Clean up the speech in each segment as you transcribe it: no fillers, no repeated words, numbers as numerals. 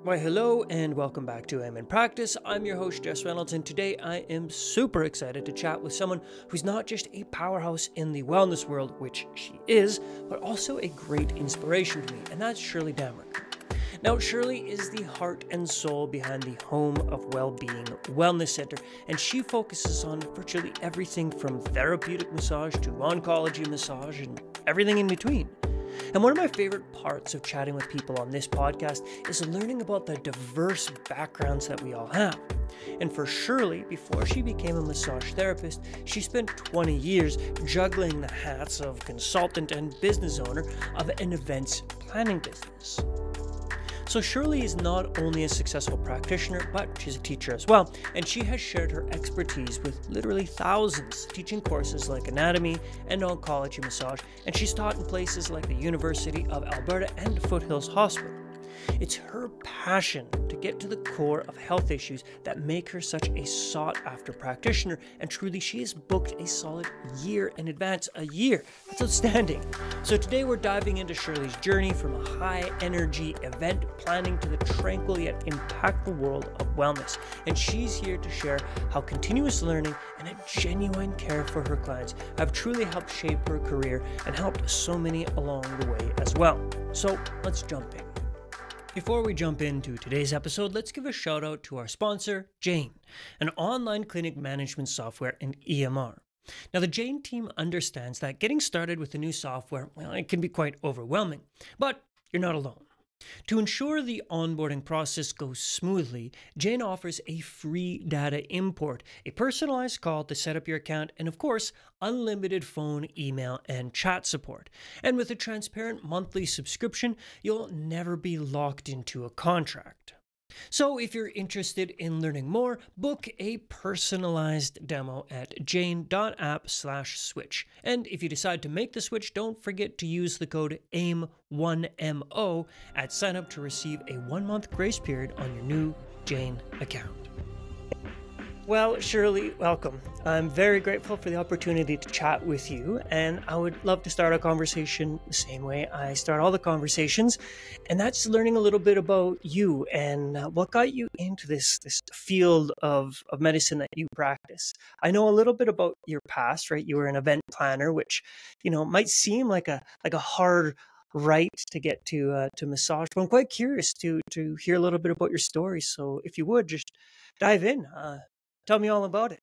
Why, hello and welcome back to I'm in Practice. I'm your host, Jess Reynolds, and today I am super excited to chat with someone who's not just a powerhouse in the wellness world, which she is, but also a great inspiration to me, and that's Shirley Damberger. Now, Shirley is the heart and soul behind the Home of Wellbeing Wellness Center, and she focuses on virtually everything from therapeutic massage to oncology massage and everything in between. And one of my favorite parts of chatting with people on this podcast is learning about the diverse backgrounds that we all have. And for Shirley, before she became a massage therapist, she spent 20 years juggling the hats of consultant and business owner of an events planning business. So Shirley is not only a successful practitioner, but she's a teacher as well, and she has shared her expertise with literally thousands, teaching courses like anatomy and oncology massage, and she's taught in places like the University of Alberta and Foothills Hospital. It's her passion to get to the core of health issues that make her such a sought-after practitioner, and truly she has booked a solid year in advance. A year! That's outstanding! So today we're diving into Shirley's journey from a high-energy event planning to the tranquil yet impactful world of wellness. And she's here to share how continuous learning and a genuine care for her clients have truly helped shape her career and helped so many along the way as well. So let's jump in. Before we jump into today's episode, let's give a shout out to our sponsor, Jane, an online clinic management software and EMR. Now, the Jane team understands that getting started with a new software, well, it can be quite overwhelming, but you're not alone. To ensure the onboarding process goes smoothly, Jane offers a free data import, a personalized call to set up your account, and of course, unlimited phone, email, and chat support. And with a transparent monthly subscription, you'll never be locked into a contract. So if you're interested in learning more, book a personalized demo at jane.app/switch. And if you decide to make the switch, don't forget to use the code AIM1MO at sign up to receive a 1-month grace period on your new Jane account. Well, Shirley, welcome. I'm very grateful for the opportunity to chat with you, and I would love to start a conversation the same way I start all the conversations, and that's learning a little bit about you and what got you into this field of medicine that you practice. I know a little bit about your past, right? You were an event planner, which, might seem like a hard right to get to massage, but I'm quite curious to hear a little bit about your story. So if you would, just dive in. Tell me all about it.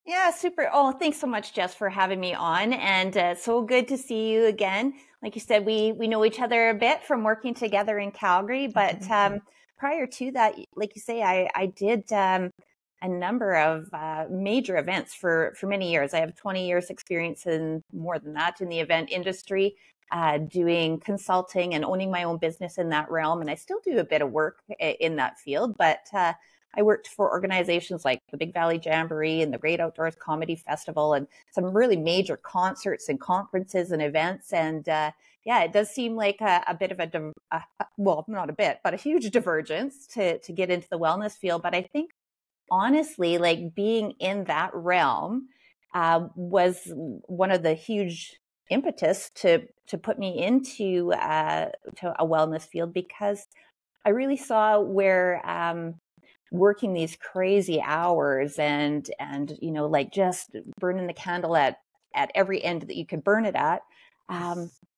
Yeah, super. Oh, thanks so much, Jess, for having me on. And so good to see you again. Like you said, we know each other a bit from working together in Calgary. But prior to that, like you say, I did a number of major events for many years. I have 20 years experience and more than that in the event industry, doing consulting and owning my own business in that realm. And I still do a bit of work in that field, but I worked for organizations like the Big Valley Jamboree and the Great Outdoors Comedy Festival and some really major concerts and conferences and events. And it does seem like a bit of well, not a bit, but a huge divergence to get into the wellness field. But I think honestly, like being in that realm was one of the huge impetus to put me into to a wellness field, because I really saw where working these crazy hours and like just burning the candle at every end that you could burn it at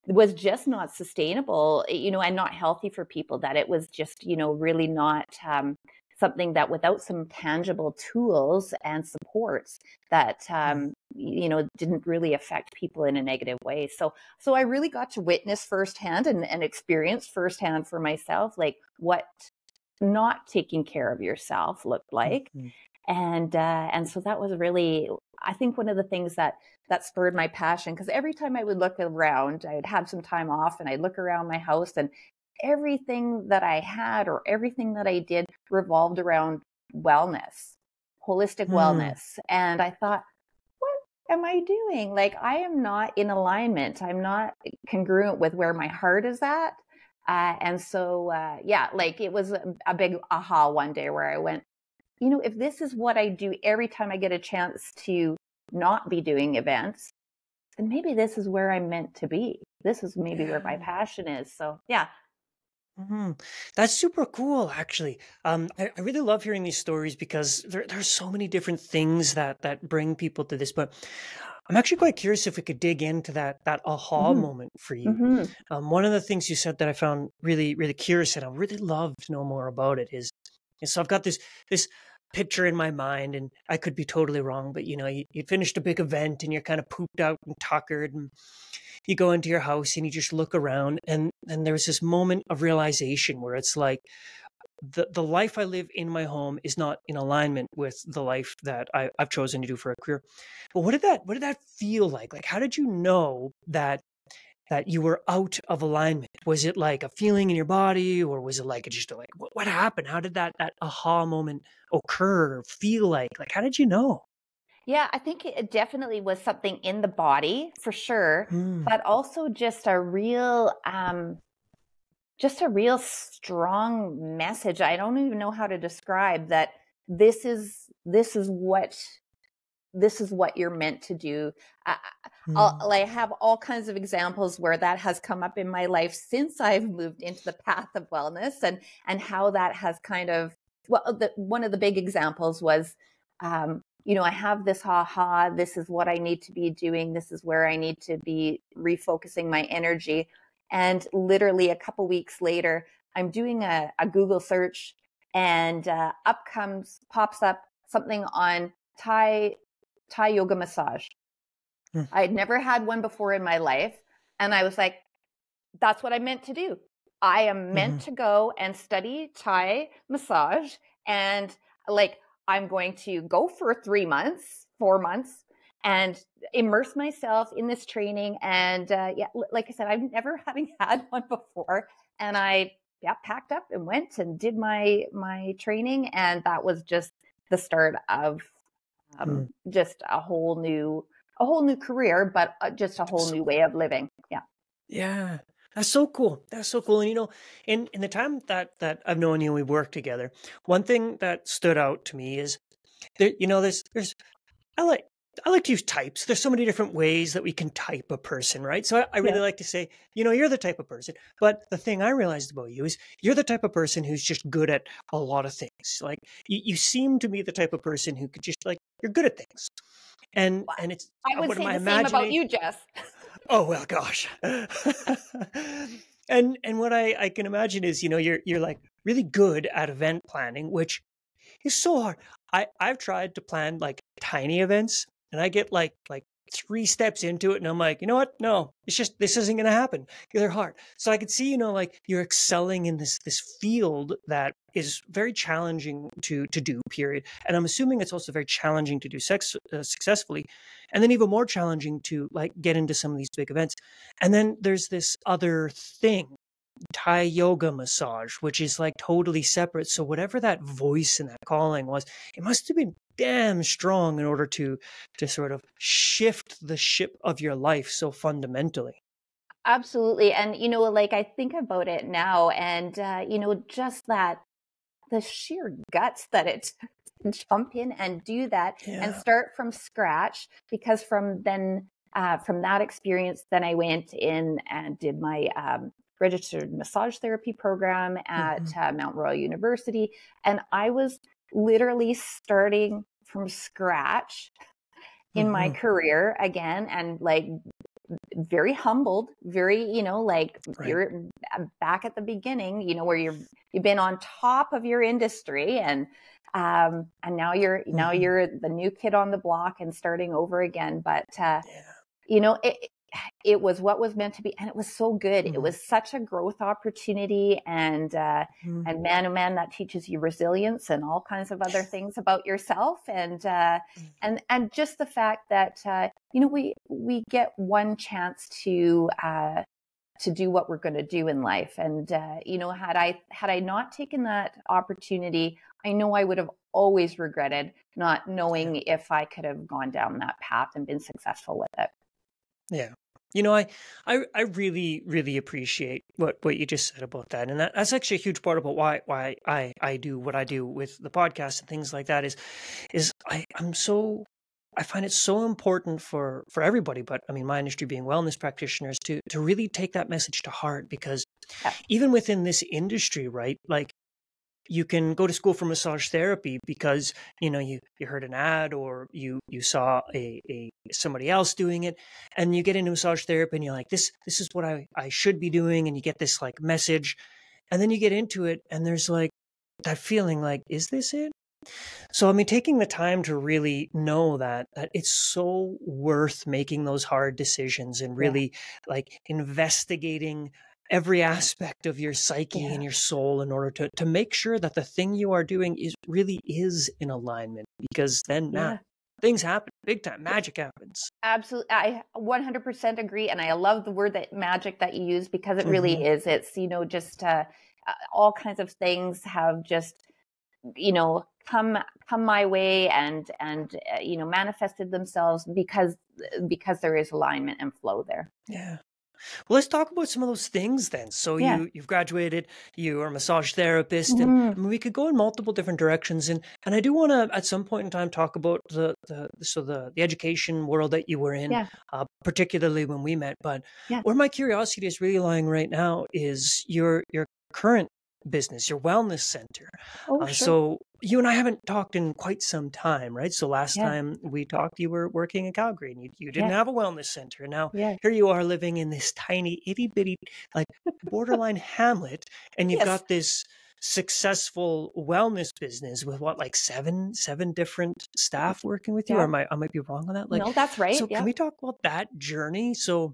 was just not sustainable, and not healthy for people. That it was just, really not something that without some tangible tools and supports that, didn't really affect people in a negative way. So I really got to witness firsthand and experience firsthand for myself, like what not taking care of yourself looked like. And so that was really, I think, one of the things that spurred my passion, because every time I would look around, I'd have some time off and I'd look around my house, and everything that I had or everything that I did revolved around wellness, holistic wellness. And I thought, what am I doing? Like, I am not in alignment. I'm not congruent with where my heart is at. And so, like it was a big aha one day where I went, if this is what I do every time I get a chance to not be doing events, then maybe this is where I'm meant to be. This is maybe where my passion is. So, yeah. hmm That's super cool, actually. I really love hearing these stories because there's so many different things that bring people to this. But I'm actually quite curious if we could dig into that aha Hmm. moment for you. Hmm. One of the things you said that I found really really curious, and I really love to know more about it is so I've got this picture in my mind, and I could be totally wrong, but you finished a big event and you're kind of pooped out and tuckered, and you go into your house and you just look around, and there's this moment of realization where it's like the life I live in my home is not in alignment with the life that I've chosen to do for a career. But what did that feel like? Like, how did you know that you were out of alignment? Was it like a feeling in your body, or was it like just like what happened? How did that aha moment occur or feel like? Like, how did you know? Yeah, I think it definitely was something in the body for sure, Mm, but also just a real strong message. I don't even know how to describe that. This is this is what this is what you're meant to do. I, mm, I have all kinds of examples where that has come up in my life since I've moved into the path of wellness, and how that has kind of, well, one of the big examples was, I have this aha, this is what I need to be doing, this is where I need to be refocusing my energy. And literally a couple weeks later, I'm doing a Google search, and pops up something on Thai yoga massage. mm, I had never had one before in my life. And I was like, that's what I meant to do. I am meant mhm, to go and study Thai massage. And like, I'm going to go for 3 months, 4 months, and immerse myself in this training. And yeah, like I said, I've never having had one before. And I, yeah, packed up and went and did my training. And that was just the start of mm. just a whole new career, but just a whole So new way of living. Yeah. Yeah, that's so cool. That's so cool. And in the time that I've known you and we worked together, one thing that stood out to me is there's I like I like to use types. There's so many different ways that we can type a person, right? So I Yeah. really like to say, you're the type of person. But the thing I realized about you is you're the type of person who's just good at a lot of things. Like you seem to be the type of person who could just like you're good at things. And it's I would what am say I the same about imagining? you, Jess. Oh well, gosh. And what I can imagine is, you're like really good at event planning, which is so hard. I've tried to plan like tiny events, and I get like 3 steps into it, and I'm like, you know what? No, it's just this isn't going to happen. They're hard. So I could see, like you're excelling in this field that is very challenging to do. Period. And I'm assuming it's also very challenging to do successfully, and then even more challenging to like get into some of these big events. And then there's this other thing, Thai yoga massage, which is like totally separate. So whatever that voice and that calling was, it must have been damn strong in order to sort of shift the ship of your life so fundamentally. Absolutely. And, like I think about it now, and, just that the sheer guts that it took to jump in and do that and Yeah. start from scratch. Because from that experience, then I went in and did my registered massage therapy program at Hmm. Mount Royal University. And I was literally starting from scratch in my Hmm. career again, and like very humbled, very, like Right. you're back at the beginning, where you've been on top of your industry, and now Hmm. you're the new kid on the block and starting over again. But Yeah. you know, it was what was meant to be, and it was so good. It Hmm. was such a growth opportunity, Hmm. and man, oh man, that teaches you resilience and all kinds of other things about yourself, and just the fact that we get one chance to do what we're going to do in life. And had I not taken that opportunity, I know I would have always regretted not Yeah. knowing if I could have gone down that path and been successful with it. Yeah. I really, really appreciate what you just said about that. And that's actually a huge part about why I do what I do with the podcast and things like that is I'm so I find it so important for everybody, but I mean, my industry being wellness practitioners, to really take that message to heart, because Yeah. even within this industry, right? Like, you can go to school for massage therapy because, you know, you heard an ad, or you saw a somebody else doing it, and you get into massage therapy and you're like, this is what I should be doing, and you get this like message, and then you get into it and there's like that feeling like, is this it? So, I mean, taking the time to really know that it's so worth making those hard decisions, and Yeah. really like investigating every aspect of your psyche Yeah. and your soul in order to make sure that the thing you are doing really is in alignment, because then, man, Yeah. things happen big time. Magic happens. Absolutely. I 100% agree. And I love the word that magic that you use, because it really Hmm. is. It's, just all kinds of things have just, come my way and manifested themselves because there is alignment and flow there. Yeah. Well, let's talk about some of those things then. So Yeah. you've graduated, you are a massage therapist, and Mhm. I mean, we could go in multiple different directions. And I do want to, at some point in time, talk about the education world that you were in, Yeah. particularly when we met. But Yeah. where my curiosity is really lying right now is your current business, your wellness center. Oh, sure. So you and I haven't talked in quite some time, right? So last Yeah. time we talked, you were working in Calgary, and you didn't Yeah. have a wellness center. And now Yeah. here you are living in this tiny itty bitty, like, borderline hamlet, and you've Yes. got this successful wellness business with what, like seven different staff working with you? Or Yeah. I might be wrong on that. Like, No, that's right. so can Yeah. we talk about that journey? So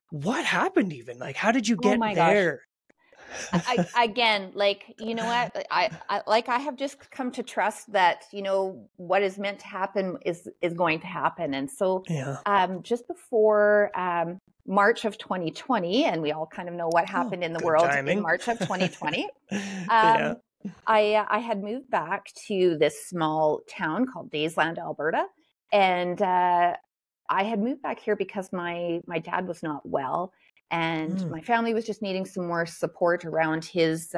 what happened even? Like, how did you Oh get my gosh. there? Again, like, you know what, I have just come to trust that, what is meant to happen is going to happen. And so, Yeah. just before, March of 2020, and we all kind of know what Oh, happened in the good world in timing. March of 2020. Yeah. Um, I had moved back to this small town called Daysland, Alberta. And, I had moved back here because my dad was not well, and Mm. my family was just needing some more support around his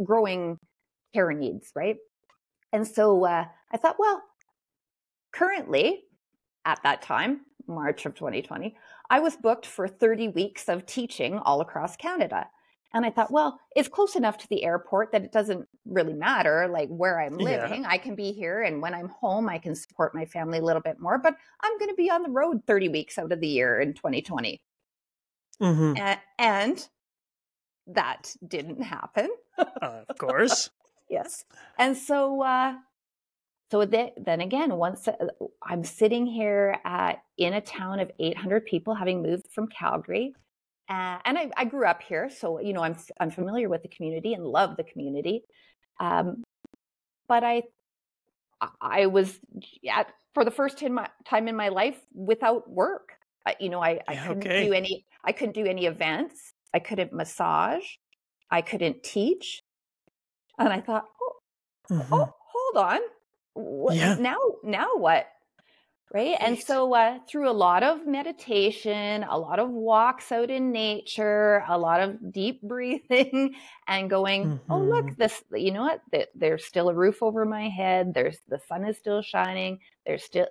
growing care needs, right? And so I thought, well, currently at that time, March of 2020, I was booked for 30 weeks of teaching all across Canada. And I thought, well, it's close enough to the airport that it doesn't really matter like where I'm Yeah. living. I can be here, and when I'm home, I can support my family a little bit more, but I'm going to be on the road 30 weeks out of the year in 2020. Hmm. And that didn't happen. Of course. Yes. And so, then again, once I'm sitting here in a town of 800 people, having moved from Calgary, and I grew up here, so I'm familiar with the community and love the community. But I was for the first time in my life without work. I Yeah. couldn't Okay. do any events. I couldn't massage. I couldn't teach. And I thought, Hmm. hold on. Yeah. Now what? Right. And Right. so through a lot of meditation, a lot of walks out in nature, a lot of deep breathing and going, oh, Hmm. look, what? There's still a roof over my head. The sun is still shining. There's still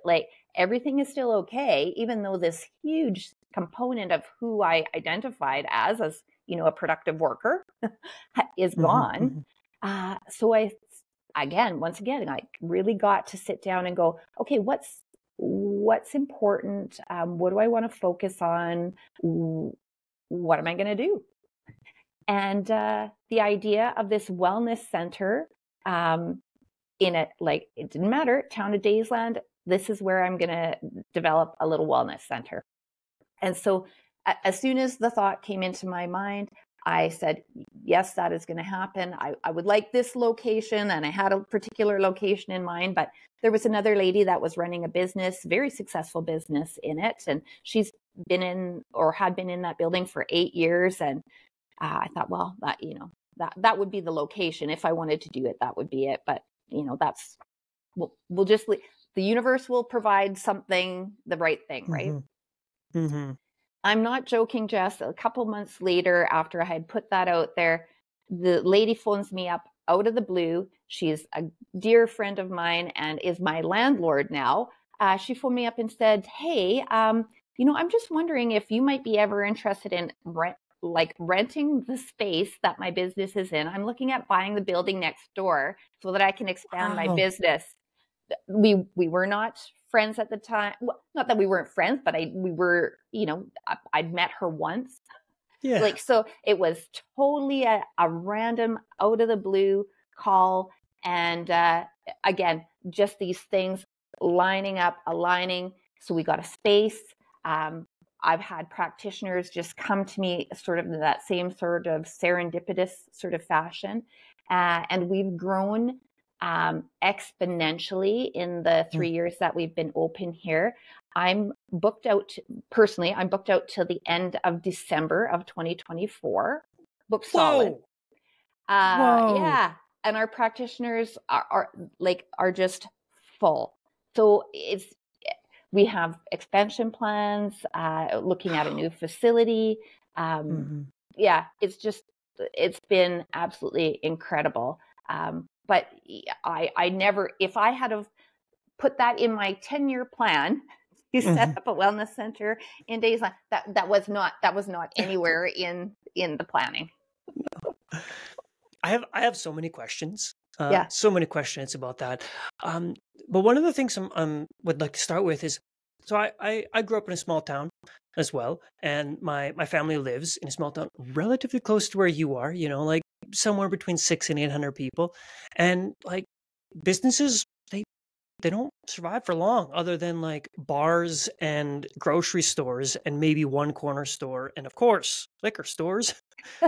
everything is still okay, even though this huge component of who I identified as a productive worker is gone. Hmm. So once again, I really got to sit down and go, okay, what's important? What do I want to focus on? What am I going to do? And the idea of this wellness center, it didn't matter, town of Daysland, this is where I'm going to develop a little wellness center. And so as soon as the thought came into my mind, I said, yes, that is going to happen. I would like this location, and I had a particular location in mind, but there was another lady that was running a business, very successful business in it. And she's been in or had been in that building for 8 years. And I thought, well, that would be the location. If I wanted to do it, that would be it. But, we'll just, the universe will provide something, the right thing, right? Hmm. I'm not joking, Jess. A couple months later, after I had put that out there, the lady phones me up out of the blue. She's a dear friend of mine and is my landlord now. She phoned me up and said, hey, you know, I'm just wondering if you might be ever interested in renting the space that my business is in. I'm looking at buying the building next door so that I can expand my business. We were not friends at the time. Well, not that we weren't friends, but we were, you know, I'd met her once. Yeah. Like, so it was totally a random out of the blue call. And again, just these things lining up, aligning. So we got a space. I've had practitioners just come to me sort of in that same sort of serendipitous sort of fashion. And we've grown exponentially in the 3 years that we've been open here. I'm booked out personally. I'm booked out till the end of December of 2024. Booked solid. Yeah, and our practitioners are just full. So we have expansion plans. Looking at a new facility. Yeah, it's been absolutely incredible. But I never, if I had have put that in my 10-year plan to set up a wellness center in Daysland, that was not anywhere in the planning. I have so many questions. So many questions about that. But one of the things I would like to start with is, so I grew up in a small town as well, and my family lives in a small town relatively close to where you are, you know, like somewhere between 600 and 800 people. And like businesses, they don't survive for long, other than like bars and grocery stores and maybe one corner store, and of course liquor stores.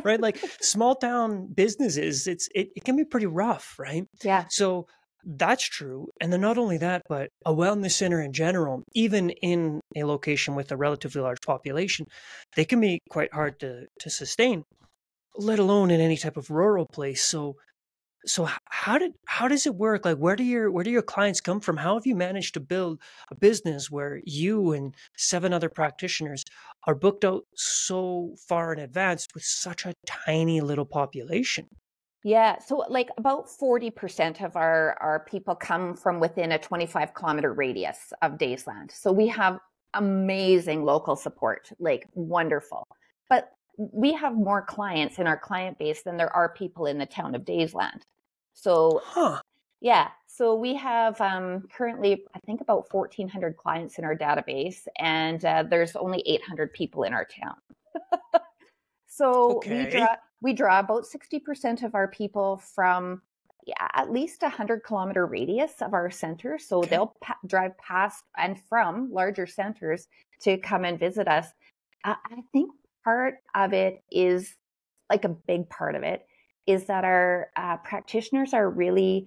Right? Like small town businesses, it can be pretty rough, right? Yeah. So that's true. And then not only that, but a wellness center in general, even in a location with a relatively large population, they can be quite hard to sustain, let alone in any type of rural place. So how does it work? Like where do your clients come from? How have you managed to build a business where you and 7 other practitioners are booked out so far in advance with such a tiny little population? Yeah, so like about 40% of our people come from within a 25-kilometer radius of Daysland. So we have amazing local support, like wonderful. But we have more clients in our client base than there are people in the town of Daysland. So, yeah, so we have currently, I think, about 1,400 clients in our database, and there's only 800 people in our town. So we draw about 60% of our people from at least 100-kilometer radius of our center. So they'll drive past and from larger centers to come and visit us. I think part of it is, like a big part of it, is that our practitioners are really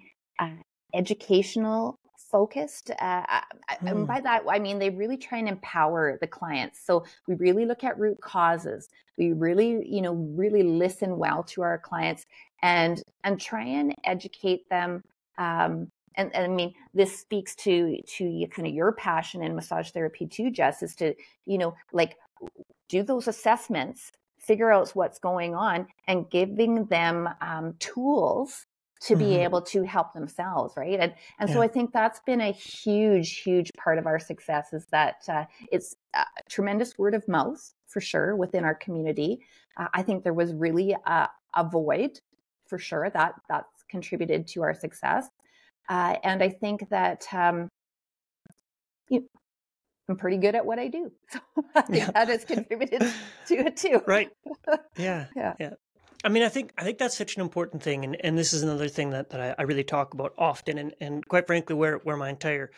educational focused. And by that, I mean, they really try and empower the clients. So we really look at root causes. We really, really listen well to our clients and try and educate them. And I mean, this speaks to kind of your passion in massage therapy too, Jess, is to, like do those assessments, figure out what's going on, and giving them tools to be able to help themselves, right? And so I think that's been a huge part of our success, is that it's a tremendous word of mouth for sure within our community. I think there was really a void for sure that's contributed to our success. And I think that I'm pretty good at what I do. So I think that has contributed to it too. Right. Yeah. I mean, I think that's such an important thing. And this is another thing that I really talk about often. And quite frankly, where my entire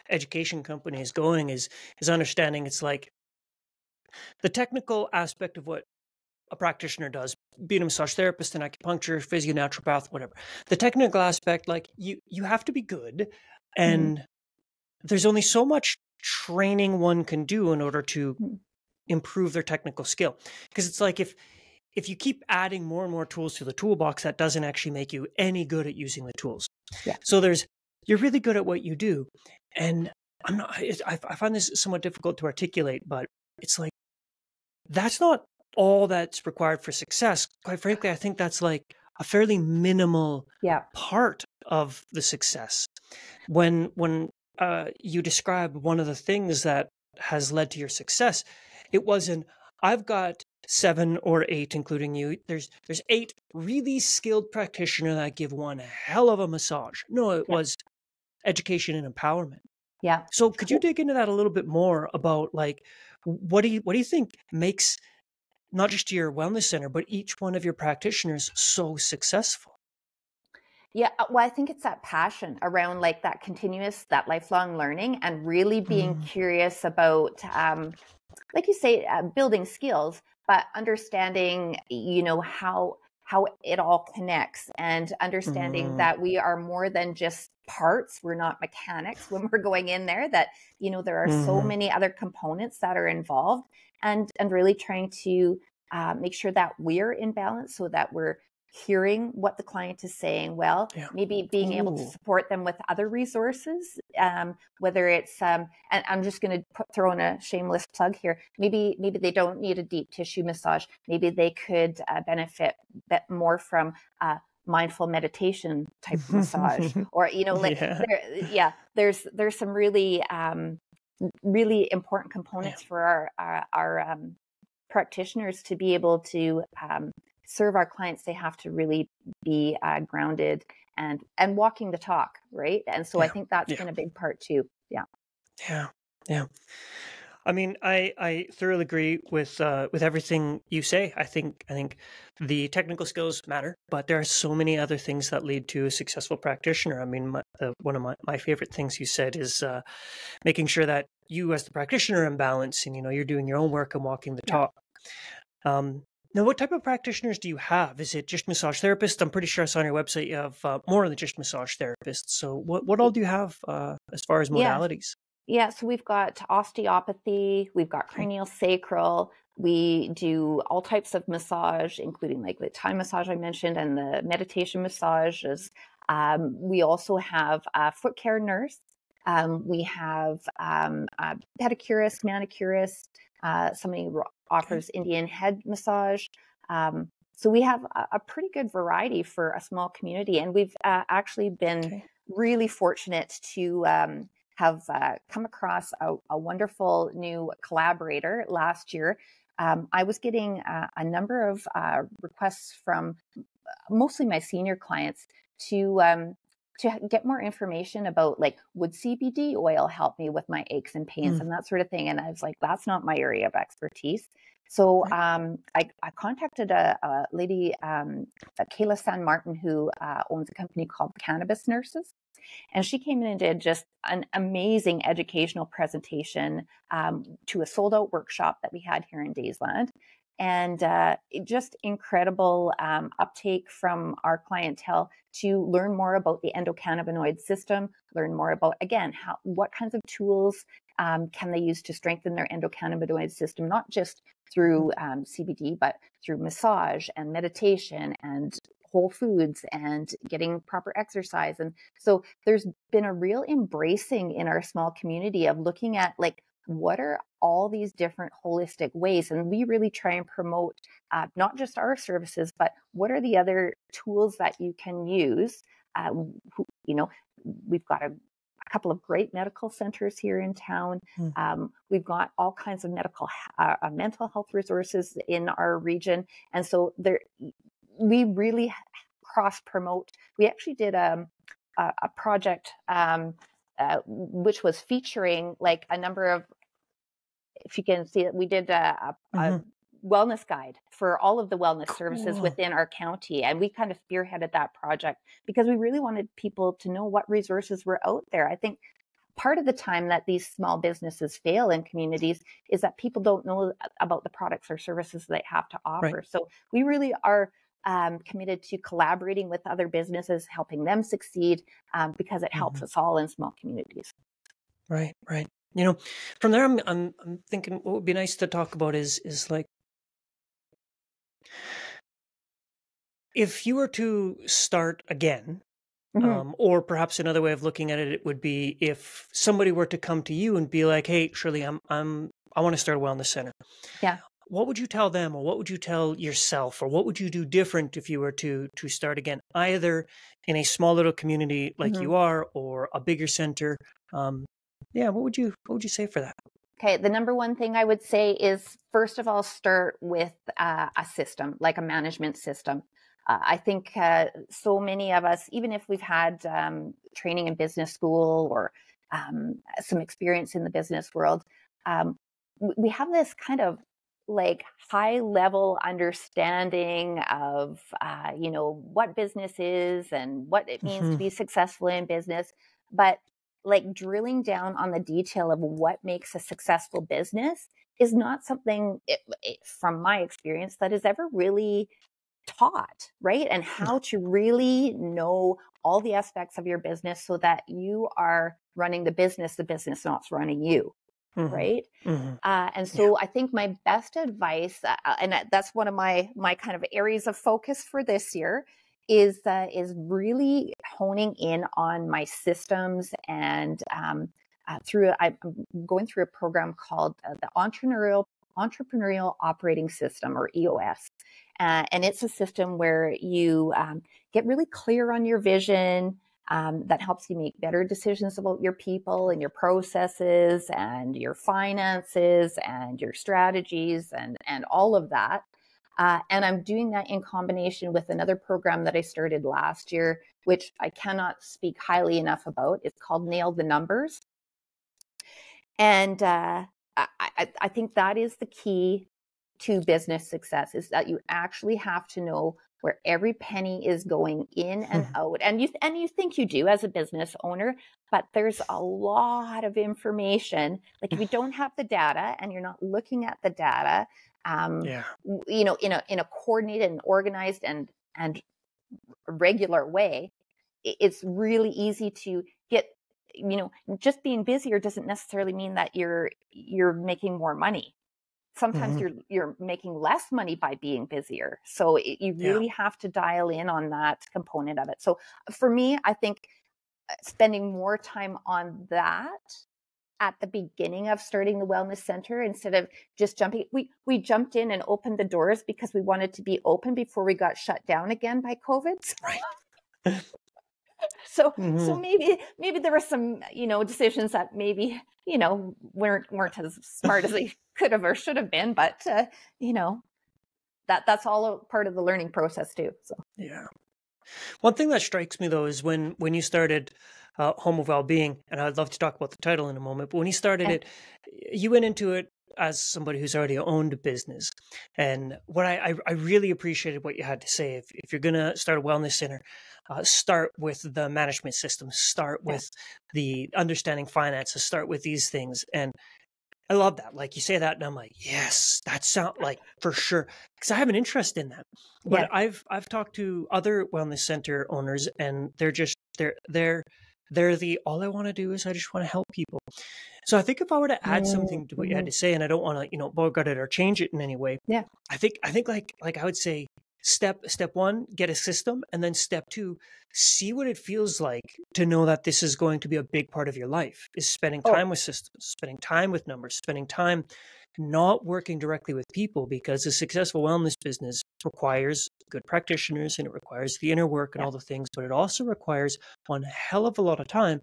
education company is going is understanding it's like the technical aspect of what a practitioner does, being a massage therapist, an acupuncturist, physio, naturopath, whatever. The technical aspect, like you have to be good. And there's only so much training one can do in order to improve their technical skill. Because it's like if you keep adding more and more tools to the toolbox, that doesn't actually make you any good at using the tools. Yeah. So you're really good at what you do. And I find this somewhat difficult to articulate, but it's like, that's not all that's required for success. Quite frankly, I think that's like a fairly minimal Yeah. part of the success. When you described one of the things that has led to your success, it wasn't, I've got 7 or 8, including you. There's 8 really skilled practitioners that give one hell of a massage. No, it Yeah. was education and empowerment. Yeah. So could you dig into that a little bit more about, like, what do you think makes not just your wellness center, but each one of your practitioners so successful? Yeah, well, I think it's that passion around like that continuous, that lifelong learning, and really being Mm, curious about, like you say, building skills, but understanding, how it all connects, and understanding mm, that we are more than just parts. We're not mechanics when we're going in there. That there are so mhm, many other components that are involved, and really trying to make sure that we're in balance so that we're hearing what the client is saying well, yeah. maybe being able to Ooh. support them with other resources, whether it's and I'm just going to throw in a shameless plug here. Maybe they don't need a deep tissue massage. Maybe they could benefit more from mindful meditation type of massage, or Yeah. there's some really really important Yeah. components for our practitioners to be able to serve our clients. They have to really be grounded and walking the talk, right? And so I Yeah. think that's Yeah. been a big part too. Yeah. Yeah. Yeah. I mean, I thoroughly agree with everything you say. I think the technical skills matter, but there are so many other things that lead to a successful practitioner. I mean, one of my favorite things you said is making sure that you, as the practitioner, are in balance, and you're doing your own work and walking the Yeah. talk. Um, Now, what type of practitioners do you have? Is it just massage therapists? I'm pretty sure I saw on your website you have more than just massage therapists. So, what all do you have as far as Yeah. modalities? Yeah, so we've got osteopathy, we've got Okay. cranial sacral, we do all types of massage, including like the Thai massage I mentioned and the meditation massages. We also have a foot care nurse. We have a pedicurist, manicurist, somebody who Okay. offers Indian head massage. So we have a pretty good variety for a small community, and we've actually been Okay. really fortunate to have come across a wonderful new collaborator last year. I was getting a number of requests from mostly my senior clients to get more information about, like, would CBD oil help me with my aches and pains Mm, and that sort of thing. And I was like, that's not my area of expertise. So right. I contacted a lady, Kayla San Martin, who owns a company called Cannabis Nurses. And she came in and did just an amazing educational presentation to a sold out workshop that we had here in Daysland. And just incredible uptake from our clientele to learn more about the endocannabinoid system, learn more about, again, what kinds of tools can they use to strengthen their endocannabinoid system, not just Mhm. through CBD, but through massage and meditation and whole foods and getting proper exercise. And so there's been a real embracing in our small community of looking at, like, what are all these different holistic ways. And we really try and promote not just our services, but what are the other tools that you can use. You know, we've got a couple of great medical centers here in town. Mm. We've got all kinds of mental health resources in our region. And so we really cross promote. We actually did a project which was featuring like a number of, if you can see it, we did a Mhm. wellness guide for all of the wellness services Cool. within our county. And we kind of spearheaded that project because we really wanted people to know what resources were out there. I think part of the time that these small businesses fail in communities is that people don't know about the products or services they have to Right. offer. So we really are committed to collaborating with other businesses, helping them succeed, because it helps Mhm. us all in small communities. Right. Right. From there, I'm thinking what would be nice to talk about is like, if you were to start again, Hmm. or perhaps another way of looking at it, it would be if somebody were to come to you and be like, "Hey, Shirley, I want to start a wellness center. Yeah. what would you tell them, or what would you tell yourself, or what would you do different if you were to start again, either in a small little community like Mhm. you are, or a bigger center? Yeah, what would you say for that? Okay, the number one thing I would say is, first of all, start with a system, like a management system. I think so many of us, even if we've had training in business school or some experience in the business world, we have this kind of like high level understanding of what business is and what it means to Hmm. be successful in business. But like drilling down on the detail of what makes a successful business is not something from my experience that is ever really taught, right? And how to really know all the aspects of your business so that you are running the business not running you, Hmm. right? Hmm. And Yeah. so I think my best advice, and that's one of my kind of areas of focus for this year, is really honing in on my systems. And I'm going through a program called the Entrepreneurial Operating System, or EOS. And it's a system where you get really clear on your vision. That helps you make better decisions about your people and your processes and your finances and your strategies and all of that. And I'm doing that in combination with another program that I started last year, which I cannot speak highly enough about. It's called Nail the Numbers. And I think that is the key to business success, is that you actually have to know where every penny is going in and out. And you think you do as a business owner, but there's a lot of information. Like if you don't have the data and you're not looking at the data, Yeah. in a coordinated and organized and regular way, it's really easy to get, just being busier doesn't necessarily mean that you're making more money. Sometimes Hmm. you're making less money by being busier. So you Yeah. really have to dial in on that component of it. So for me, I think spending more time on that at the beginning of starting the wellness center, instead of just jumping, we jumped in and opened the doors because we wanted to be open before we got shut down again by COVID. Right. So Hmm. maybe there were some decisions that maybe weren't as smart as they could have or should have been, but you know that's all a part of the learning process too. So Yeah. One thing that strikes me though is when you started Home of Wellbeing, and I'd love to talk about the title in a moment, but when you started yeah, it, you went into it as somebody who's already owned a business. And what I really appreciated what you had to say. If you're going to start a wellness center, start with the management system, start yeah, with the understanding finances, start with these things. And I love that. Like you say that, and I'm like, yes, that sound like for sure, because I have an interest in that. yeah. But I've talked to other wellness center owners, and they're the all I want to do is I just want to help people. So I think if I were to add something to what you had Mm-hmm. to say, and I don't want to bogart it or change it in any way, Yeah. I think like I would say step one, get a system, and then step two, see what it feels like to know that this is going to be a big part of your life, is spending Oh, time with systems, spending time with numbers, spending time not working directly with people, because a successful wellness business requires good practitioners and it requires the inner work and yeah. all the things, but it also requires one hell of a lot of time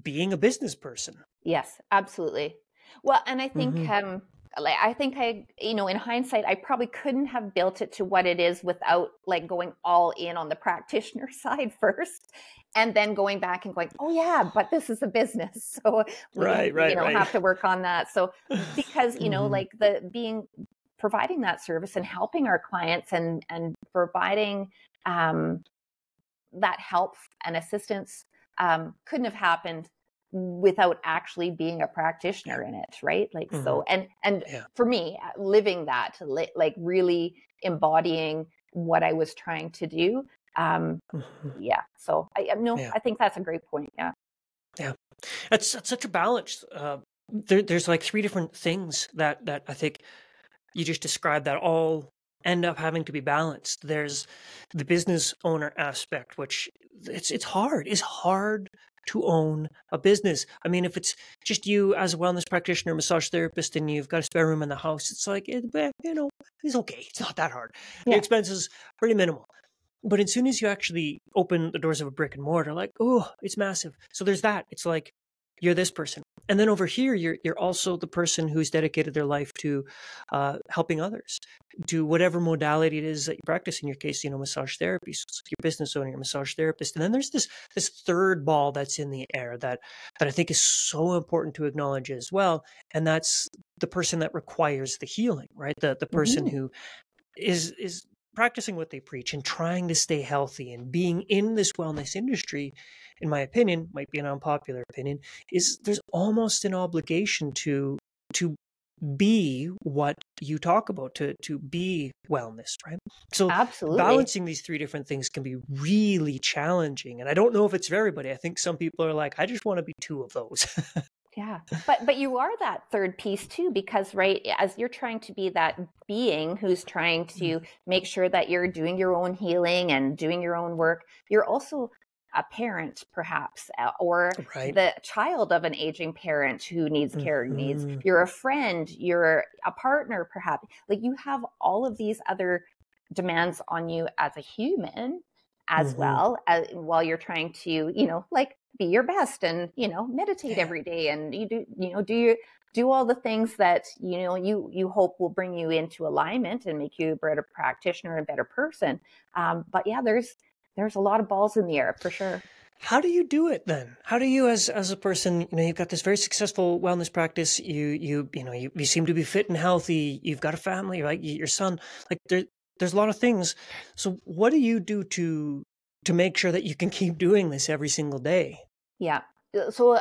being a business person. Yes, absolutely. Well, and I think Hmm. like I think in hindsight I probably couldn't have built it to what it is without like going all in on the practitioner side first and then going back and going, "Oh yeah, but this is a business." So we Right, right, right. have to work on that. So because, Hmm. like the being providing that service and helping our clients and providing um that help and assistance couldn't have happened without actually being a Yeah. practitioner in it, right? Like Hmm. so, and Yeah. for me, living that, like really embodying what I was trying to do. Um, Hmm. yeah. So no, Yeah. I think that's a great point. Yeah. Yeah. That's such a balance. There's like three different things that I think you just described that all end up having to be balanced. There's the business owner aspect, which it's hard. It's hard to own a business. I mean, if it's just you as a wellness practitioner, massage therapist, and you've got a spare room in the house, it's like, it's okay. It's not that hard. The Yeah. expenses pretty minimal. But as soon as you actually open the doors of a brick and mortar, like, oh, it's massive. So there's that. It's like, you're this person. And then over here, you're also the person who's dedicated their life to helping others, to whatever modality it is that you practice. In your case, massage therapy. So you're business owner, you're a massage therapist. And then there's this third ball that's in the air that I think is so important to acknowledge as well. And that's the person that requires the healing, right? The person who is practicing what they preach and trying to stay healthy and being in this wellness industry, in my opinion, might be an unpopular opinion, is there's almost an obligation to be what you talk about, to be wellness, right? So Absolutely. balancing these three different things can be really challenging. And I don't know if it's for everybody. I think some people are like, I just want to be two of those. Yeah. But you are that third piece too, because right, as you're trying to be that being who's trying to make sure that you're doing your own healing and doing your own work, you're also a parent perhaps, or Right. the child of an aging parent who needs care needs. You're a friend, you're a partner perhaps. Like you have all of these other demands on you as a human as well, while you're trying to, like be your best and, meditate every day and do all the things that, you hope will bring you into alignment and make you a better practitioner and a better person. But yeah, there's a lot of balls in the air for sure. How do you do it then? How do you, as a person, you've got this very successful wellness practice. You seem to be fit and healthy. You've got a family, right? Your son, like there's a lot of things. So what do you do to make sure that you can keep doing this every single day? Yeah. So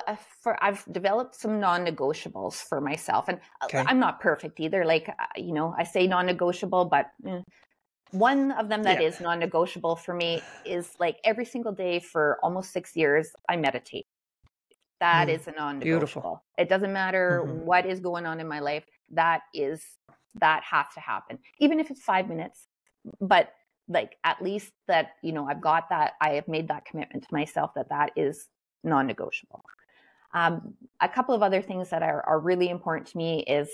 I've developed some non-negotiables for myself, and I'm not perfect either. Like, I say non-negotiable, but one of them that is non-negotiable for me is like every single day for almost 6 years, I meditate. That is a non-negotiable. Beautiful. It doesn't matter what is going on in my life. That has to happen, even if it's 5 minutes, but like at least that, I've got that, I have made that commitment to myself that is non-negotiable. A couple of other things that are really important to me is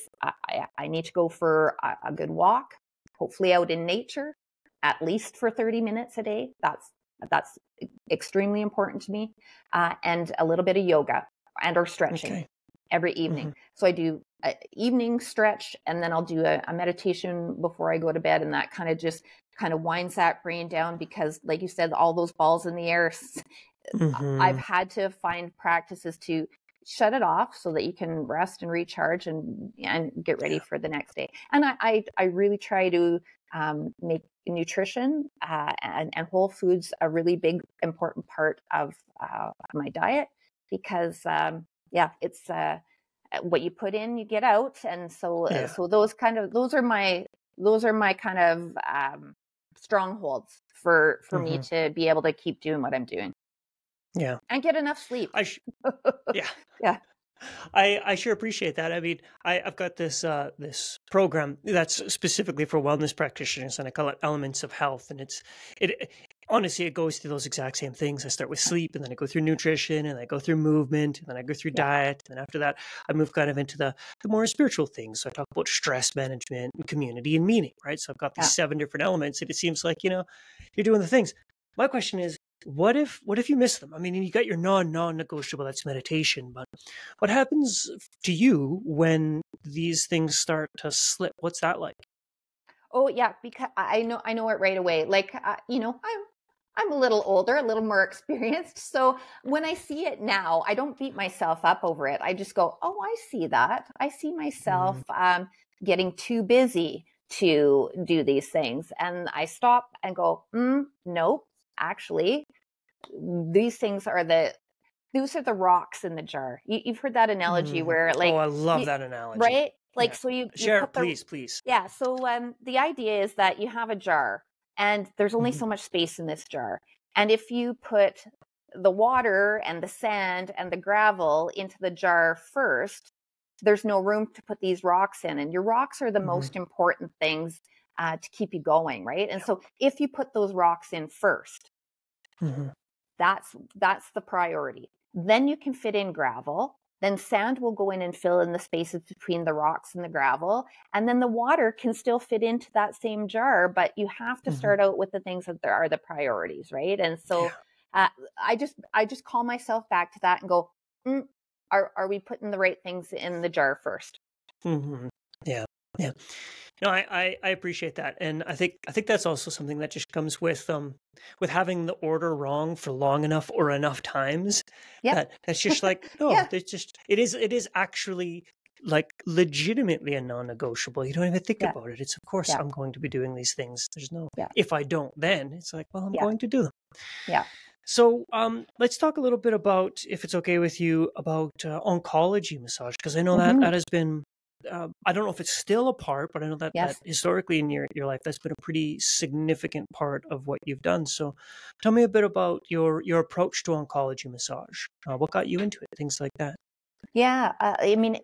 I need to go for a good walk, hopefully out in nature, at least for 30 minutes a day. That's extremely important to me. And a little bit of yoga or stretching every evening. So I do an evening stretch, and then I'll do a meditation before I go to bed. And that kind of winds that brain down, because like you said, all those balls in the air, I've had to find practices to shut it off so that you can rest and recharge and get ready for the next day. And I really try to make nutrition and whole foods a really big, important part of my diet, because it's what you put in, you get out. And so those are my kind of strongholds for me to be able to keep doing what I'm doing. Yeah. And get enough sleep. Yeah. I sure appreciate that. I mean, I've got this program that's specifically for wellness practitioners, and I call it Elements of Health. And it honestly, it goes through those exact same things. I start with sleep, and then I go through nutrition, and I go through movement, and then I go through diet. And after that, I move kind of into the more spiritual things. So I talk about stress management and community and meaning, right? So I've got these 7 different elements, and it seems like, you're doing the things. My question is, what if you miss them? I mean, you got your non-negotiable, that's meditation, but what happens to you when these things start to slip? What's that like? Oh yeah, because I know it right away. Like, I'm a little older, a little more experienced. So when I see it now, I don't beat myself up over it. I just go, oh, I see that. I see myself getting too busy to do these things. And I stop and go, nope. Actually, these things are the rocks in the jar. You've heard that analogy where, like, I love that analogy. Right? Like, so you share put it, please. Yeah. So the idea is that you have a jar, and there's only so much space in this jar. And if you put the water and the sand and the gravel into the jar first, there's no room to put these rocks in. And your rocks are the most important things to keep you going, right? And so if you put those rocks in first, that's the priority. Then you can fit in gravel. Then sand will go in and fill in the spaces between the rocks and the gravel. And then the water can still fit into that same jar, but you have to Hmm. start out with the things that are the priorities, right? And Yeah. so I just call myself back to that and go, are we putting the right things in the jar first? Hmm. Yeah. Yeah. No, I appreciate that, and I think that's also something that just comes with having the order wrong for long enough or enough times, Yep. that's just like, no, Yeah. there's just it is actually like legitimately a non-negotiable. You don't even think Yeah. about it. It's, of course Yeah. I'm going to be doing these things. There's no Yeah. if I don't, then it's like, well, I'm Yeah. going to do them. Yeah. So, let's talk a little bit about, if it's okay with you, about oncology massage, because I know that Hmm. that has been. I don't know if it's still a part, but I know that Yes. historically in your life, that's been a pretty significant part of what you've done. So, tell me a bit about your approach to oncology massage. What got you into it? Things like that. Yeah, I mean,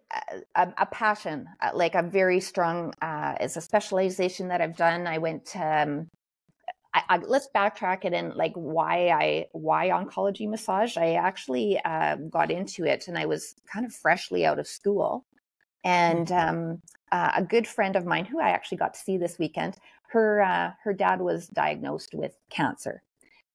a passion, like a very strong, it's a specialization that I've done. I went, let's backtrack it and like why oncology massage. I actually got into it, and I was kind of freshly out of school, and a good friend of mine who I actually got to see this weekend, her dad was diagnosed with cancer,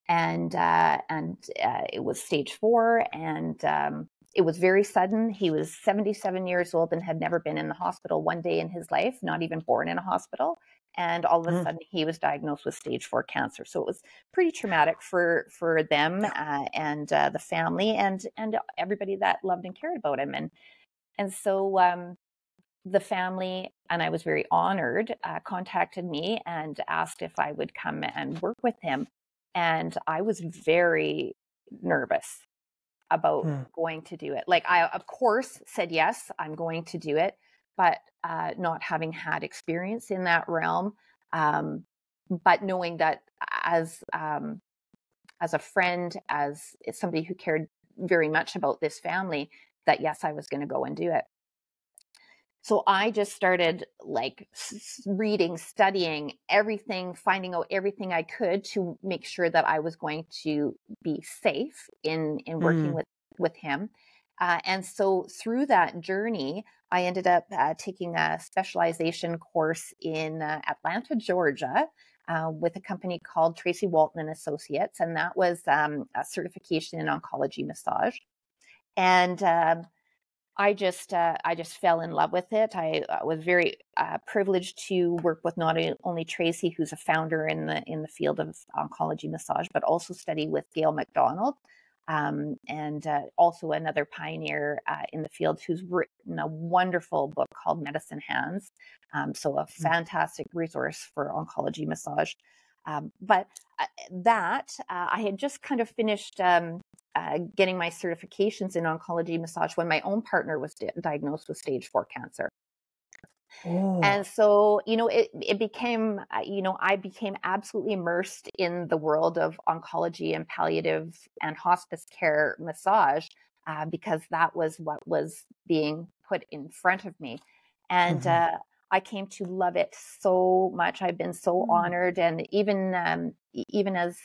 and it was stage 4, and it was very sudden. He was 77 years old and had never been in the hospital one day in his life, not even born in a hospital. And all of a Mm, sudden, he was diagnosed with stage 4 cancer. So it was pretty traumatic for them, yeah. and the family, and everybody that loved and cared about him. And so the family, and I was very honored, contacted me and asked if I would come and work with him. And I was very nervous about Mm, going to do it. Like, I, of course, said, yes, I'm going to do it, but not having had experience in that realm, but knowing that as a friend, as somebody who cared very much about this family, that yes, I was going to go and do it. So I just started like reading, studying everything, finding out everything I could to make sure that I was going to be safe in working mm, with him. And so through that journey, I ended up taking a specialization course in Atlanta, Georgia, with a company called Tracy Walton and Associates, and that was a certification in oncology massage. And I just fell in love with it. I was very privileged to work with not only Tracy, who's a founder in the field of oncology massage, but also study with Gail McDonald, and also another pioneer in the field who's written a wonderful book called Medicine Hands. So a mm, fantastic resource for oncology massage. But that I had just kind of finished. Getting my certifications in oncology massage when my own partner was diagnosed with stage 4 cancer. oh. And so, it became, I became absolutely immersed in the world of oncology and palliative and hospice care massage, because that was what was being put in front of me. And Hmm. I came to love it so much. I've been so Mm, honored. And even as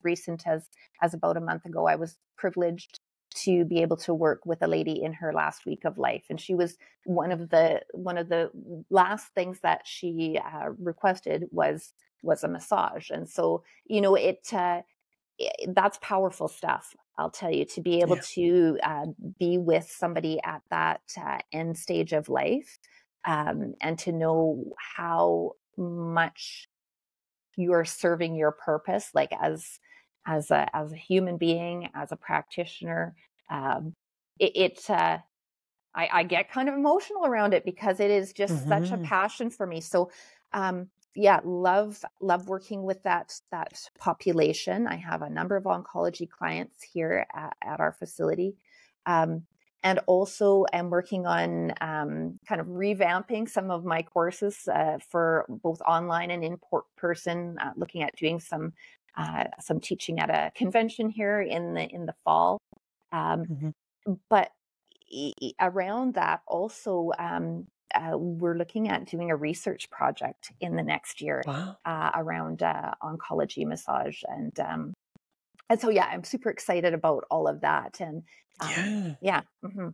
recent as about a month ago, I was privileged to be able to work with a lady in her last week of life, and she was one of the last things that she requested was a massage. And so that's powerful stuff, I'll tell you, to be able yeah. to be with somebody at that end stage of life, and to know how much you're serving your purpose, like as a human being, as a practitioner. um, I get kind of emotional around it because it is just such a Hmm. passion for me. So, yeah, love working with that population. I have a number of oncology clients here at our facility, um, and also am working on kind of revamping some of my courses for both online and in person. Looking at doing some teaching at a convention here in the fall. Um, Hmm. but around that also, we're looking at doing a research project in the next year Wow. around oncology massage, And so, yeah, I'm super excited about all of that. And yeah. Mm-hmm.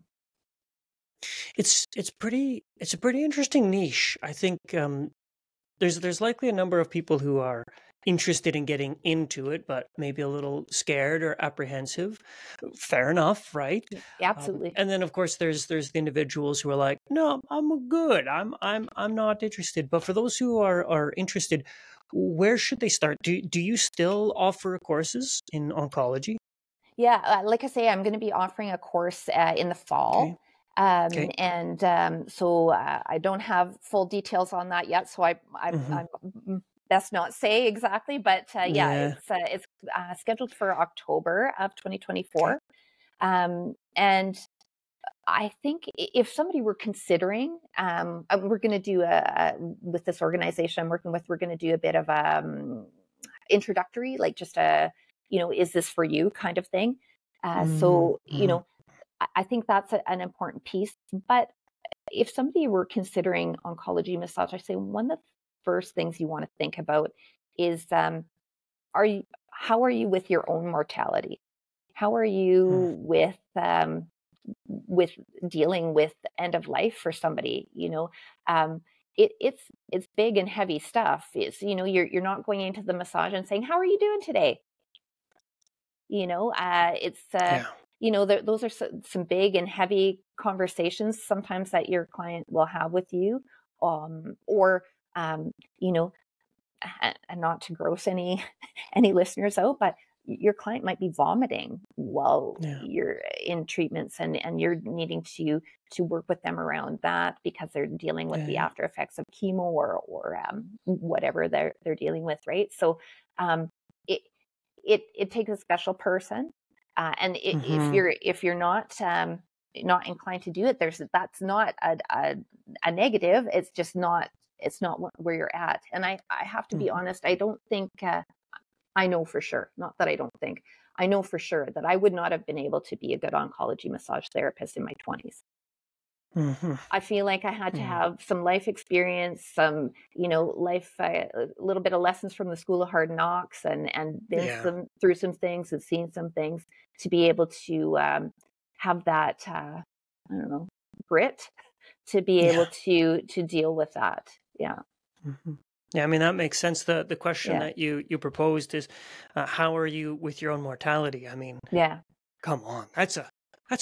It's a pretty interesting niche. I think there's likely a number of people who are interested in getting into it, but maybe a little scared or apprehensive. Fair enough, right? Yeah, absolutely. And then of course there's the individuals who are like, no, I'm good. I'm not interested. But for those who are interested, where should they start? Do you still offer courses in oncology? Yeah, like I say, I'm going to be offering a course in the Okay. fall. Okay. So I don't have full details on that yet. So Hmm. I'm best not say exactly, but yeah, Yeah. it's scheduled for October of Okay. 2024. And I think if somebody were considering, we're going to do with this organization I'm working with, we're going to do a bit of introductory, like just is this for you kind of thing. Hmm. So, I think that's an important piece. But if somebody were considering oncology massage, I say one of the first things you want to think about is, how are you with your own mortality? How are you with dealing with end of life for somebody? It's big and heavy stuff. It's, you're not going into the massage and saying, how are you doing today? It's Yeah. those are some big and heavy conversations sometimes that your client will have with you, or you know and not to gross any any listeners out, but your client might be vomiting while Yeah. you're in treatments, and you're needing to work with them around that because they're dealing with the Yeah. after effects of chemo or whatever they're dealing with, right? So um, it it takes a special person, and Hmm. if you're not inclined to do it, that's not a negative. It's just not, it's not where you're at. And I have to be Hmm. honest, I don't think, I know for sure, not that I don't think, I know for sure that I would not have been able to be a good oncology massage therapist in my 20s. Hmm. I feel like I had to Hmm. have some life experience, some, life, a little bit of lessons from the school of hard knocks, and been Yeah. through some things and seen some things to be able to have that, I don't know, grit to be Yeah. able to deal with that. Yeah. Hmm. Yeah, I mean that makes sense. The question Yeah. that you proposed is, how are you with your own mortality? I mean, Yeah. come on, that's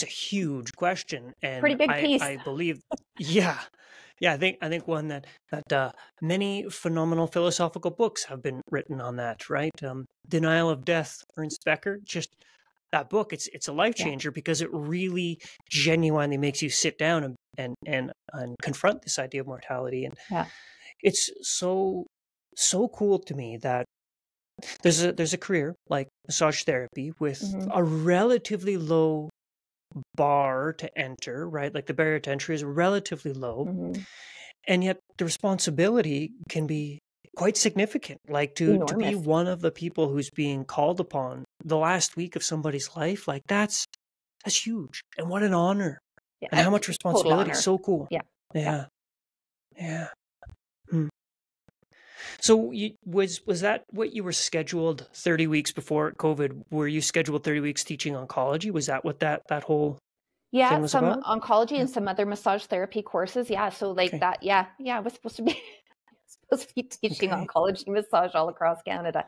a huge question, Pretty and big piece. I believe, yeah, yeah, I think one that many phenomenal philosophical books have been written on that, right? Denial of Death, Ernst Becker, just that book. It's a life Yeah. changer because it really genuinely makes you sit down and confront this idea of mortality, and Yeah. it's so cool to me that there's a career like massage therapy with Hmm. a relatively low bar to enter, right? Like the barrier to entry is relatively low, Hmm. and yet the responsibility can be quite significant. Like to be Enormous. one of the people who's being called upon the last week of somebody's life, like that's huge. And what an honor. Yeah. And how much Total responsibility. honor. So cool. Yeah. Yeah. Yeah. Yeah. Hmm. So was that what you were scheduled 30 weeks before COVID? Were you scheduled 30 weeks teaching oncology? Was that what that whole Yeah, thing was some about? oncology Yeah. and some other massage therapy courses. Yeah, so like Okay. that. Yeah, yeah, I was supposed to be supposed to be teaching Okay. oncology massage all across Canada.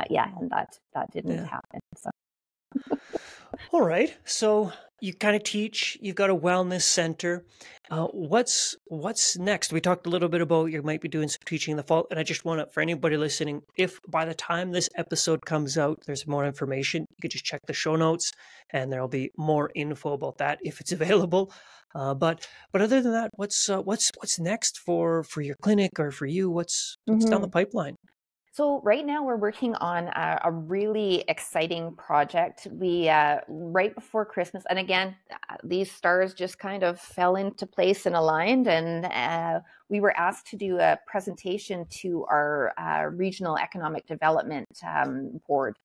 Yeah, and that didn't Yeah. happen. So All right. So you kind of teach. You've got a wellness center. What's next? We talked a little bit about you might be doing some teaching in the fall, and I just want to, for anybody listening, if by the time this episode comes out, there's more information, you could just check the show notes, and there'll be more info about that if it's available. But other than that, what's next for your clinic or for you? What's down the Mhm. pipeline? So right now we're working on a really exciting project. We right before Christmas, and again, these stars just kind of fell into place and aligned, and we were asked to do a presentation to our regional economic development board,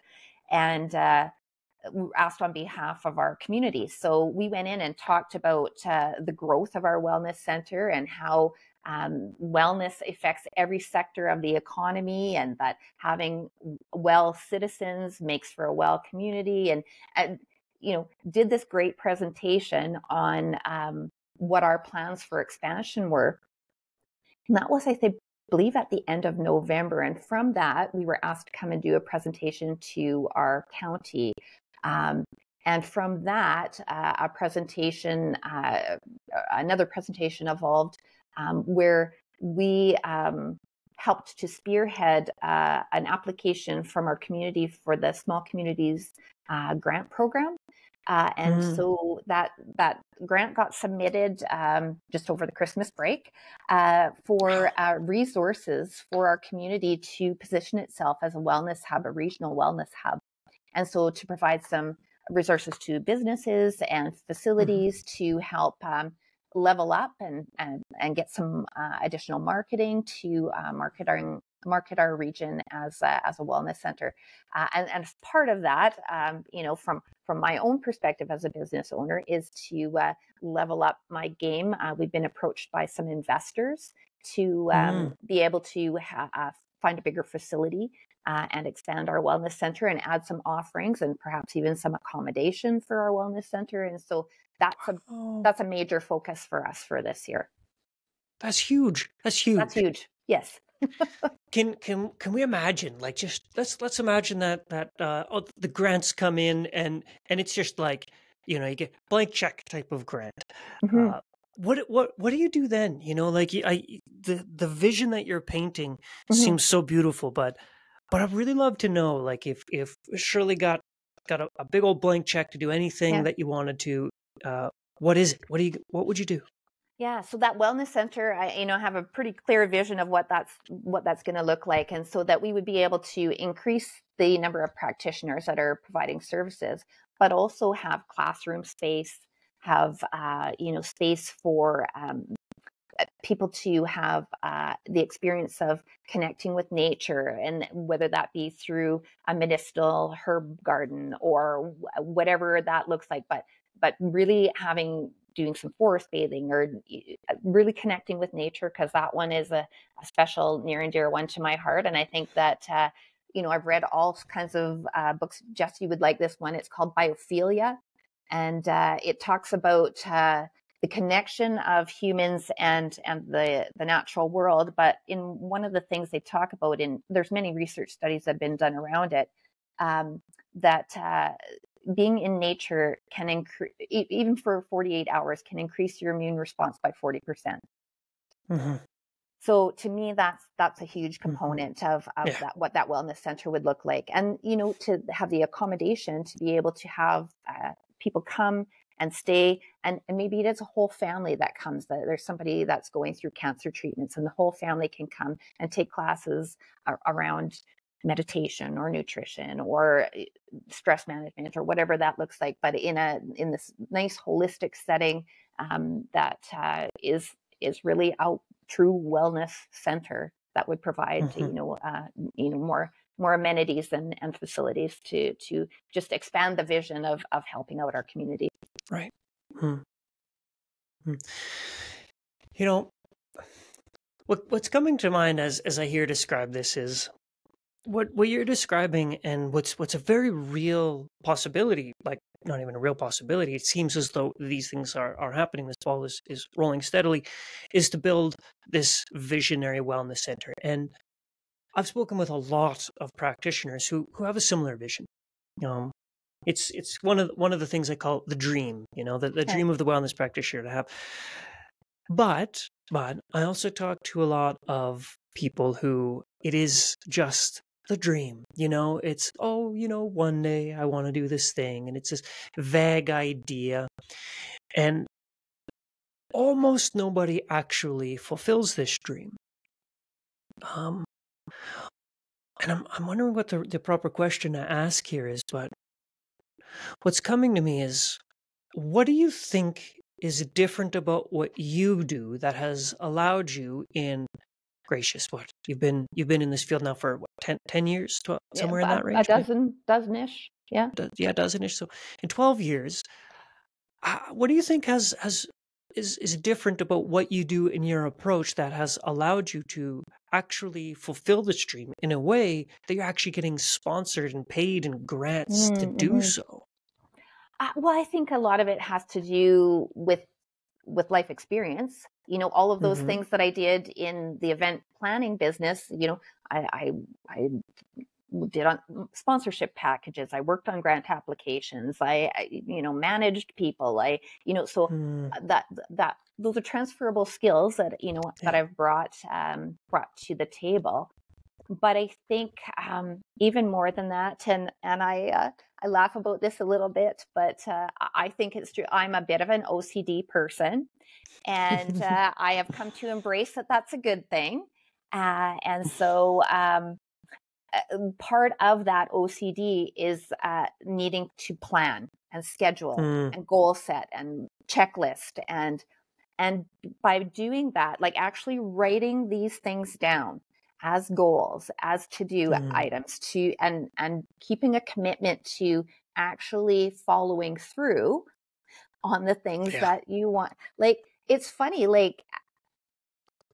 and asked on behalf of our community. So we went in and talked about the growth of our wellness center and how wellness affects every sector of the economy, and that having well citizens makes for a well community. And did this great presentation on what our plans for expansion were. And that was, I believe, at the end of November. And from that, we were asked to come and do a presentation to our county. And from that, another presentation evolved where we helped to spearhead an application from our community for the Small Communities Grant Program. So that grant got submitted just over the Christmas break for resources for our community to position itself as a wellness hub, a regional wellness hub. And so to provide some resources to businesses and facilities to help level up and get some additional marketing to market our region as a wellness center. And as part of that, from my own perspective as a business owner, is to level up my game. We've been approached by some investors to be able to find a bigger facility and expand our wellness center and add some offerings and perhaps even some accommodation for our wellness center. And so that's a major focus for us for this year. That's huge. That's huge. Yes. Can we imagine, like, just let's imagine that the grants come in and it's just like, you get blank check type of grant. What do you do then? Like the vision that you're painting seems so beautiful, but I'd really love to know, like, if Shirley got a big old blank check to do anything that you wanted to, what is it? What would you do? Yeah, so that wellness center, I have a pretty clear vision of what that's going to look like, and so that we would be able to increase the number of practitioners that are providing services, but also have classroom space, have space for people to have the experience of connecting with nature, and whether that be through a medicinal herb garden or whatever that looks like, but really doing some forest bathing or really connecting with nature, because that one is a special near and dear one to my heart. And I think that, I've read all kinds of books. Jess, you would like this one. It's called Biophilia. And it talks about the connection of humans and the natural world. But in one of the things they talk about, there's many research studies that have been done around it, that being in nature can increase, even for 48 hours, can increase your immune response by 40%. So to me, that's a huge component of that, what that wellness center would look like. And, to have the accommodation to be able to have people come and stay, and maybe it is a whole family that comes. There's somebody that's going through cancer treatments, and the whole family can come and take classes around meditation or nutrition or stress management or whatever that looks like, but in this nice holistic setting that is really a true wellness center that would provide more amenities and facilities to just expand the vision of helping out our community. Right. What's coming to mind as I hear describe this is what you're describing, and what's a very real possibility, like not even a real possibility. It seems as though these things are happening. This ball is rolling steadily, is to build this visionary wellness center. And I've spoken with a lot of practitioners who have a similar vision. It's one of the things I call the dream, the dream of the wellness practitioner to have. But I also talk to a lot of people who it is just the dream, it's, one day I want to do this thing. And it's this vague idea. And almost nobody actually fulfills this dream. And I'm wondering what the proper question to ask here is, but what's coming to me is, what do you think is different about what you do that has allowed you you've been in this field now for 10 years, 12, somewhere in that range? Dozen-ish. Yeah. Dozen-ish. So in 12 years, what do you think has is different about what you do in your approach that has allowed you to actually fulfill this dream in a way that you're actually getting sponsored and paid and grants to do so? Well, I think a lot of it has to do with life experience. All of those Mm-hmm. things that I did in the event planning business. I did on sponsorship packages. I worked on grant applications. I managed people. So that those are transferable skills that that I've brought to the table. But I think even more than that, and I laugh about this a little bit, but I think it's true. I'm a bit of an OCD person, and I have come to embrace that that's a good thing. And so part of that OCD is needing to plan and schedule and goal set and checklist, and by doing that, like actually writing these things down as goals, as to-do items, and keeping a commitment to actually following through on the things that you want. Like, it's funny, like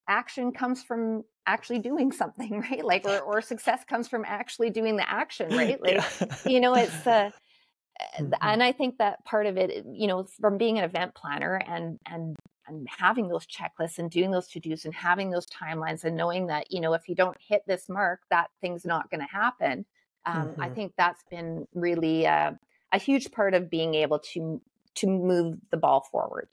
action comes from actually doing something, right? Like, or success comes from actually doing the action, right? Like, it's and I think that part of it, from being an event planner and having those checklists and doing those to-dos and having those timelines and knowing that, if you don't hit this mark, that thing's not going to happen. I think that's been really a huge part of being able to move the ball forward.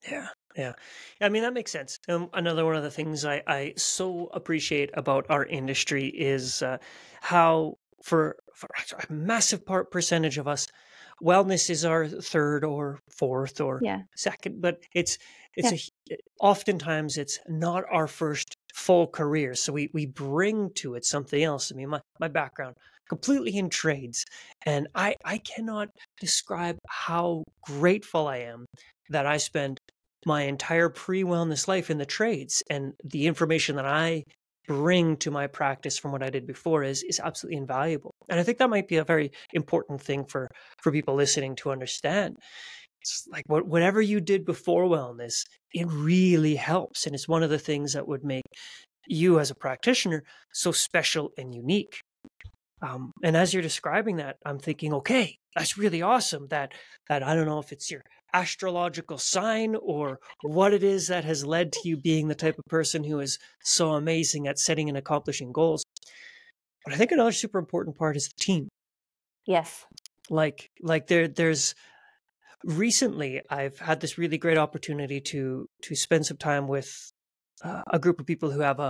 Yeah. Yeah. I mean, that makes sense. Another one of the things I so appreciate about our industry is how for a massive percentage of us, wellness is our third or fourth or second, but it's oftentimes it's not our first full career. So we bring to it something else. I mean, my background completely in trades, and I cannot describe how grateful I am that I spend my entire pre-wellness life in the trades, and the information that I bring to my practice from what I did before is absolutely invaluable. And I think that might be a very important thing for people listening to understand. It's like whatever you did before wellness, it really helps. And it's one of the things that would make you as a practitioner so special and unique. And as you're describing that, I'm thinking, okay, that's really awesome. That I don't know if it's your astrological sign or what it is that has led to you being the type of person who is so amazing at setting and accomplishing goals. But I think another super important part is the team. Yes. Like there's recently I've had this really great opportunity to spend some time with a group of people who have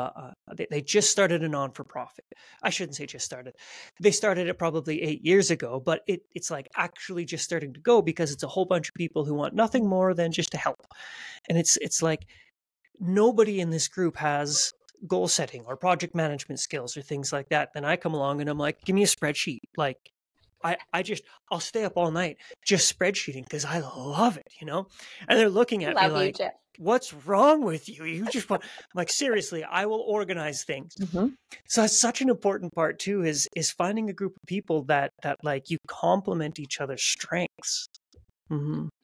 they just started a non-for-profit. I shouldn't say just started. They started it probably 8 years ago, but it's like actually just starting to go because it's a whole bunch of people who want nothing more than just to help. And it's like nobody in this group has goal setting or project management skills or things like that. Then I come along and I'm like, give me a spreadsheet. Like I'll stay up all night just spreadsheeting because I love it, And they're looking at me like, what's wrong with you? You just want, I'm like, seriously, I will organize things. So it's such an important part too, is finding a group of people that like you complement each other's strengths.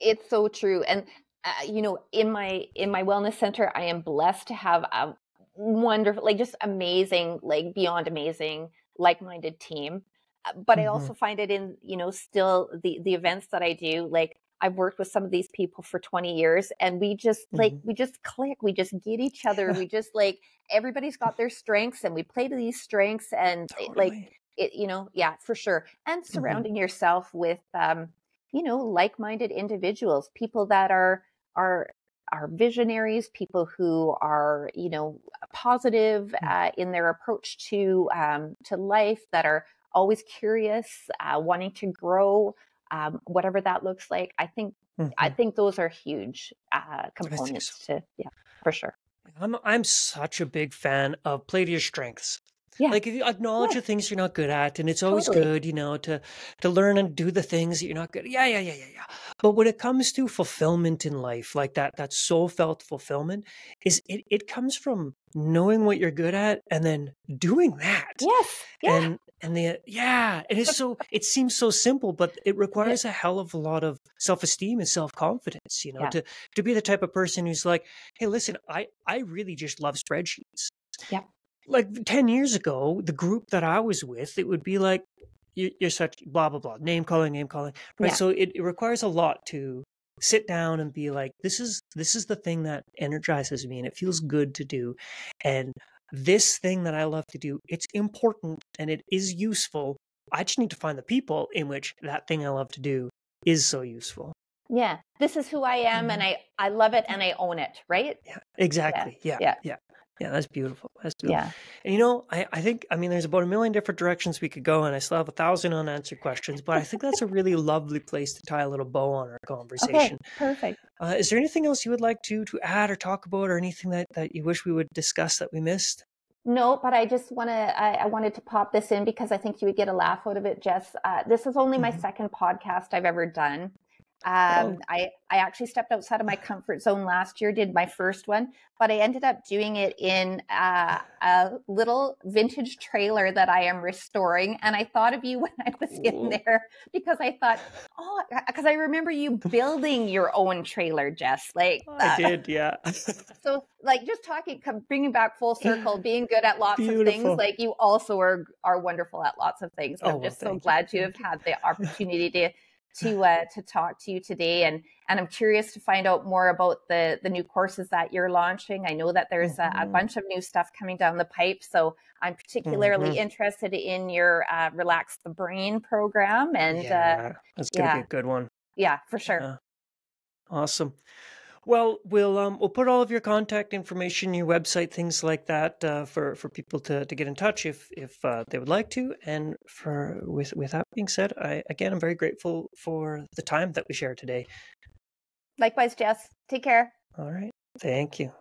It's so true. And, in my wellness center, I am blessed to have a wonderful, like just amazing, like beyond amazing, like-minded team. But I also find it in, still the events that I do, like I've worked with some of these people for 20 years and we just we just click, we just get each other. We just like, everybody's got their strengths and we play to these strengths and for sure. And surrounding yourself with, like-minded individuals, people that are visionaries, people who are, positive in their approach to life, that are always curious, wanting to grow, whatever that looks like. I think those are huge components to, for sure. I'm such a big fan of play to your strengths. Like if you acknowledge the things you're not good at, and it's always good, to learn and do the things that you're not good at. Yeah. But when it comes to fulfillment in life, like that soul felt fulfillment, it comes from knowing what you're good at and then doing that. Yes. Yeah. And it seems so simple, but it requires a hell of a lot of self-esteem and self-confidence, to be the type of person who's like, hey, listen, I really just love spreadsheets. Yeah. Like 10 years ago, the group that I was with, it would be like, you're such blah, blah, blah, name calling, right? Yeah. So it requires a lot to sit down and be like, this is the thing that energizes me and it feels good to do. And this thing that I love to do, it's important and it is useful. I just need to find the people in which that thing I love to do is so useful. Yeah. This is who I am, and I love it and I own it, right? Yeah, exactly. Yeah. That's beautiful. Yeah. And I think, there's about a million different directions we could go, and I still have 1,000 unanswered questions, but I think that's a really lovely place to tie a little bow on our conversation. Okay, perfect. Is there anything else you would like to add or talk about, or anything that you wish we would discuss that we missed? No, but I just I wanted to pop this in because I think you would get a laugh out of it, Jess. This is only my second podcast I've ever done. I actually stepped outside of my comfort zone last year, did my first one, but I ended up doing it in a little vintage trailer that I am restoring. And I thought of you when I was in there because I thought, because I remember you building your own trailer, Jess. I did, yeah. So just talking, bringing back full circle, being good at lots of things, you also are wonderful at lots of things. I'm just so glad to have had the opportunity to talk to you today, and I'm curious to find out more about the new courses that you're launching. I know that there's a bunch of new stuff coming down the pipe, so I'm particularly interested in your Relax the Brain program, and that's gonna be a good one. Yeah, for sure. Awesome. Well, we'll put all of your contact information, your website, things like that, for people to get in touch if they would like to. And with that being said, I'm very grateful for the time that we shared today. Likewise, Jess. Take care. All right. Thank you.